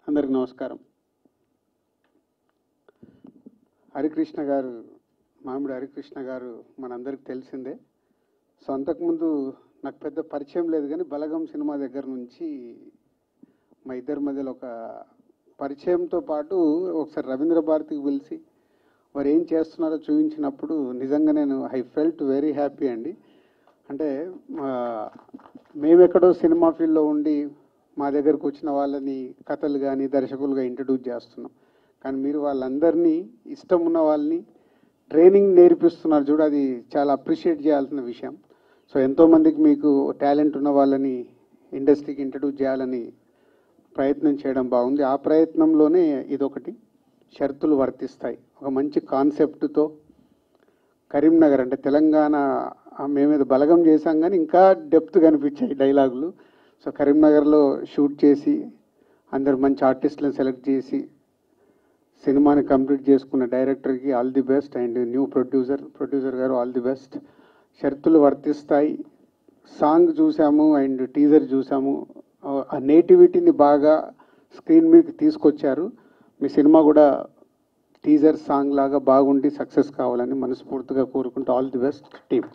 అందరికి నమస్కారం. హరికృష్ణ గారు, మామిడి హరికృష్ణ గారు మనందరికి తెలిసిందే. సో అంతకుముందు నాకు పెద్ద పరిచయం లేదు, కానీ బలగం సినిమా దగ్గర నుంచి మా ఇద్దరి మధ్యలో ఒక పరిచయంతో పాటు ఒకసారి రవీంద్ర భారతికి పిలిచి వారు ఏం చేస్తున్నారో చూపించినప్పుడు నిజంగా నేను ఐ ఫెల్ట్ వెరీ హ్యాపీ అండి. అంటే మేమెక్కడో సినిమా ఫీల్డ్లో ఉండి మా దగ్గరకు వచ్చిన వాళ్ళని కథలు కానీ దర్శకులుగా ఇంట్రడ్యూస్ చేస్తున్నాం, కానీ మీరు వాళ్ళందరినీ ఇష్టం ఉన్న వాళ్ళని ట్రైనింగ్ నేర్పిస్తున్నారు చూడు, అది చాలా అప్రిషియేట్ చేయాల్సిన విషయం. సో ఎంతోమందికి మీకు టాలెంట్ ఉన్న వాళ్ళని ఇండస్ట్రీకి ఇంట్రడ్యూస్ చేయాలని ప్రయత్నం చేయడం బాగుంది. ఆ ప్రయత్నంలోనే ఇదొకటి, షరతులు వర్తిస్తాయి. ఒక మంచి కాన్సెప్ట్తో కరీంనగర్ అంటే తెలంగాణ, మేమేదో బలగం చేశాం కానీ ఇంకా డెప్త్ కనిపించాయి డైలాగులు. సో కరీంనగర్లో షూట్ చేసి అందరు మంచి ఆర్టిస్టులను సెలెక్ట్ చేసి సినిమాని కంప్లీట్ చేసుకున్న డైరెక్టర్కి all the best, and new producer గారు ఆల్ ది బెస్ట్. షరతులు వర్తిస్తాయి సాంగ్ చూసాము అండ్ టీజర్ చూసాము. ఆ నేటివిటీని బాగా స్క్రీన్ మీదకి తీసుకొచ్చారు. మీ సినిమా కూడా టీజర్ సాంగ్ లాగా బాగుండి సక్సెస్ కావాలని మనస్ఫూర్తిగా కోరుకుంటూ ఆల్ ది బెస్ట్ టీమ్.